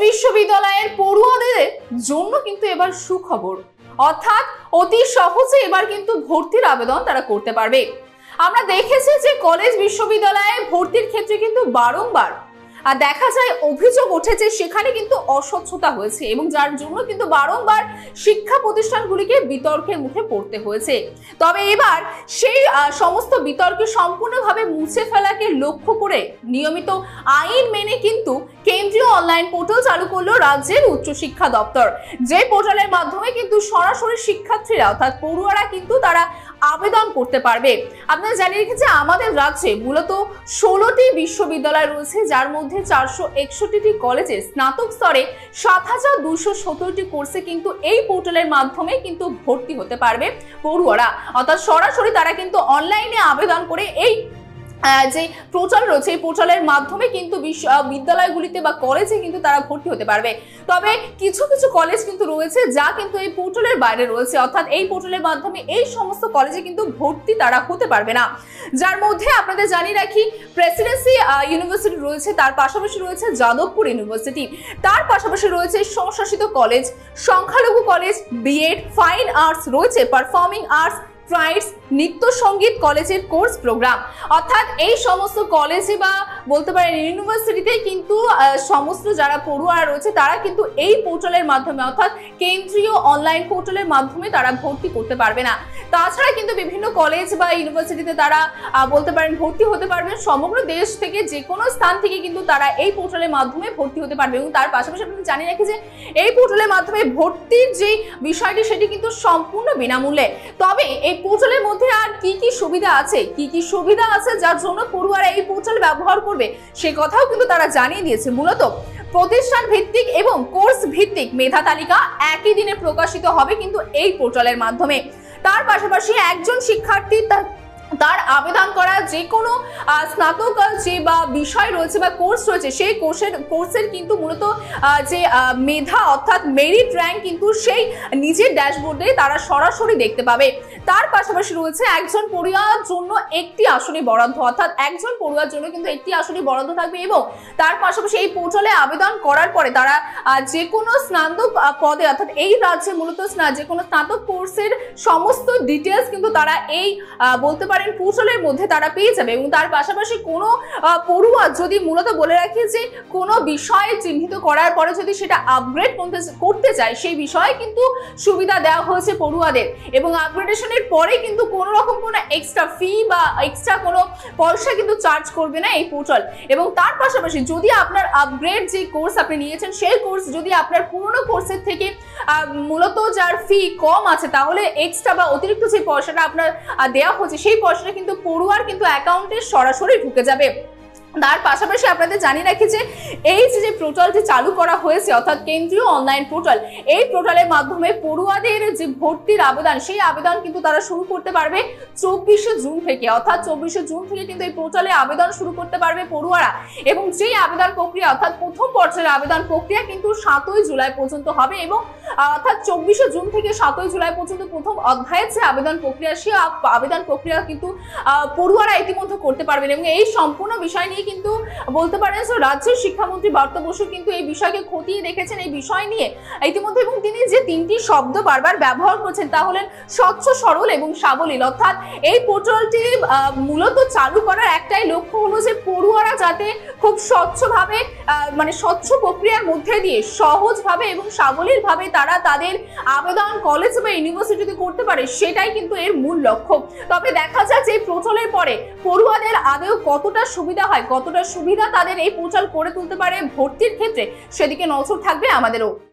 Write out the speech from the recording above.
বিশ্ববিদ্যালয়ের পড়ুয়াদের জন্য কিন্তু এবার সুখবর, অর্থাৎ অতি সহজে এবার কিন্তু ভর্তির আবেদন তারা করতে পারবে। আমরা দেখেছি যে কলেজ বিশ্ববিদ্যালয়ে ভর্তির ক্ষেত্রে কিন্তু বারংবার দেখা যায় অভিযোগ উঠেছে, সেখানে কিন্তু অস্বচ্ছতা হয়েছে এবং যার জন্য কিন্তু বারংবার শিক্ষা প্রতিষ্ঠানগুলিকে বিতর্কের মুখে পড়তে হয়েছে। তবে এবার সেই সমস্ত বিতর্কে সম্পূর্ণভাবে মুছে ফেলাকে লক্ষ্য করে নিয়মিত আইন মেনে কিন্তু কেন্দ্রীয় অনলাইন পোর্টাল চালু করলো রাজ্যের উচ্চশিক্ষা দপ্তর, যে পোর্টালের মাধ্যমে কিন্তু সরাসরি শিক্ষার্থীরা অর্থাৎ পড়ুয়ারা কিন্তু তারা আবেদন করতে পারবে। আপনারা জানিয়ে রেখেছে আমাদের রাজ্যে মূলত 16টি বিশ্ববিদ্যালয় রয়েছে, যার মধ্যে 461টি কলেজে স্নাতক স্তরে 7217টি কোর্সে কিন্তু এই পোর্টালের মাধ্যমে কিন্তু ভর্তি হতে পারবে পড়ুয়ারা, অর্থাৎ সরাসরি তারা কিন্তু অনলাইনে আবেদন করে এই যে পোর্টাল রয়েছে এই পোর্টালের মাধ্যমে কিন্তু বিদ্যালয়গুলিতে বা কলেজে কিন্তু তারা ভর্তি হতে পারবে। তবে কিছু কিছু কলেজ কিন্তু রয়েছে যা কিন্তু এই পোর্টালের বাইরে রয়েছে, অর্থাৎ এই পোর্টালের মাধ্যমে এই সমস্ত কলেজে কিন্তু ভর্তি তারা হতে পারবে না। যার মধ্যে আপনাদের জানিয়ে রাখি প্রেসিডেন্সি ইউনিভার্সিটি রয়েছে, তার পাশাপাশি রয়েছে যাদবপুর ইউনিভার্সিটি, তার পাশাপাশি রয়েছে স্বশাসিত কলেজ, সংখ্যালঘু কলেজ, বিএড, ফাইন আর্টস রয়েছে, পারফর্মিং আর্টস, ট্রাইডস, নৃত্য সঙ্গীত কলেজের কোর্স প্রোগ্রাম। অর্থাৎ এই সমস্ত কলেজে বা বলতে পারেন ইউনিভার্সিটিতে কিন্তু সমস্ত যারা পড়ুয়ারা রয়েছে তারা কিন্তু এই পোর্টালের মাধ্যমে অর্থাৎ কেন্দ্রীয় অনলাইন পোর্টালের মাধ্যমে তারা ভর্তি করতে পারবে না। তাছাড়া কিন্তু বিভিন্ন কলেজ বা ইউনিভার্সিটিতে তারা বলতে পারেন ভর্তি হতে পারবে, সমগ্র দেশ থেকে যে কোনো স্থান থেকে কিন্তু তারা এই পোর্টালের মাধ্যমে ভর্তি হতে পারবে। এবং তার পাশাপাশি আপনি জানিয়ে রাখি যে এই পোর্টালের মাধ্যমে ভর্তির যে বিষয়টি সেটি কিন্তু সম্পূর্ণ বিনামূল্যে। তবে এই পোর্টালের মধ্যে আর কি কি সুবিধা আছে, যার জন্য পড়ুয়ারা এই পোর্টাল ব্যবহার করবে সে কথাও কিন্তু তারা জানিয়ে দিয়েছে। মূলত প্রতিষ্ঠান ভিত্তিক এবং কোর্স ভিত্তিক মেধা তালিকা একই দিনে প্রকাশিত হবে কিন্তু এই পোর্টালের মাধ্যমে। তার পাশাপাশি একজন শিক্ষার্থী তার আবেদন করা যে কোনো স্নাতক যে বা বিষয় রয়েছে বা কোর্স রয়েছে সেই কোর্সের কিন্তু মূলত যে মেধা অর্থাৎ মেরিট র্যাঙ্ক কিন্তু সেই নিজের ড্যাশবোর্ডে তারা সরাসরি দেখতে পাবে। তার পাশাপাশি রয়েছে একজন পড়ুয়ার জন্য একটি আসনে বরাদ্দ, অর্থাৎ একজন পড়ুয়ার জন্য কিন্তু একটি আসনে বরাদ্দ থাকবে। এবং তার পাশাপাশি এই পোর্টালে আবেদন করার পরে তারা যে কোনো স্নাতক পদে অর্থাৎ এই রাজ্যে মূলত যে কোনো স্নাতক কোর্সের সমস্ত ডিটেলস কিন্তু তারা এই বলতে পারেন পোর্টালের মধ্যে তারা পেয়ে যাবে। এবং তার পাশাপাশি কোনো পড়ুয়া যদি মূলত বলে রাখি যে কোনো বিষয়ে চিহ্নিত করার পরে যদি সেটা আপগ্রেড করতে চায় সেই বিষয়ে কিন্তু সুবিধা দেওয়া হয়েছে পড়ুয়াদের। এবং আপগ্রেডেশনের পরে কিন্তু কোনো রকম কোনো এক্সট্রা ফি বা এক্সট্রা কোনো পয়সা কিন্তু চার্জ করবে না এই পোর্টাল। এবং তার পাশাপাশি যদি আপনার আপগ্রেড যে কোর্স আপনি নিয়েছেন সেই কোর্স যদি আপনার পুরনো কোর্সের থেকে মূলত যার ফি কম আছে তাহলে এক্সট্রা বা অতিরিক্ত যে পয়সাটা আপনার দেওয়া হচ্ছে সেই পয়সাটা কিন্তু পড়ুয়ার কিন্তু অ্যাকাউন্টে সরাসরি ঢুকে যাবে। তার পাশাপাশি আপনাদের জানিয়ে রাখি যে এই যে পোর্টালটি চালু করা হয়েছে অর্থাৎ কেন্দ্রীয় অনলাইন পোর্টাল, এই পোর্টালের মাধ্যমে পড়ুয়াদের যে ভর্তির আবেদন সেই আবেদন কিন্তু তারা শুরু করতে পারবে 24শে জুন থেকে, অর্থাৎ 24শে জুন থেকে কিন্তু এই পোর্টালে আবেদন শুরু করতে পারবে পড়ুয়ারা। এবং যেই আবেদন প্রক্রিয়া অর্থাৎ প্রথম পর্যায়ের আবেদন প্রক্রিয়া কিন্তু 7ই জুলাই পর্যন্ত হবে। এবং অর্থাৎ 24শে জুন থেকে 7ই জুলাই পর্যন্ত প্রথম অধ্যায়ের যে আবেদন প্রক্রিয়া সেই আবেদন প্রক্রিয়া কিন্তু পড়ুয়ারা ইতিমধ্যে করতে পারবেন। এবং এই সম্পূর্ণ বিষয় নিয়ে কিন্তু বলতে পারেন রাজ্যের শিক্ষামন্ত্রী ব্রাত্য বসু কিন্তু এই বিষয়কে খতিয়ে দেখেছেন এই বিষয় নিয়ে ইতিমধ্যে। এবং তিনি যে 3টি শব্দ বারবার ব্যবহার করছেন তা হলেন স্বচ্ছ, সরল এবং সাবলীল। অর্থাৎ এই পোর্টালটি মূলত চালু করার একটাই লক্ষ্য হলো যে পড়ুয়ারা যাতে খুব স্বচ্ছভাবে মানে স্বচ্ছ প্রক্রিয়ার মধ্যে দিয়ে সহজভাবে এবং সাবলীলভাবে তারা তাদের আবেদন কলেজ বা ইউনিভার্সিটিতে করতে পারে, সেটাই কিন্তু এর মূল লক্ষ্য। তবে দেখা যায় যে পোর্টালের পরে পড়ুয়াদের আদৌ কতটা সুবিধা হয়, কতটা সুবিধা তাদের এই পোর্টাল করে তুলতে পারে ভর্তির ক্ষেত্রে, সেদিকে নজর থাকবে আমাদেরও।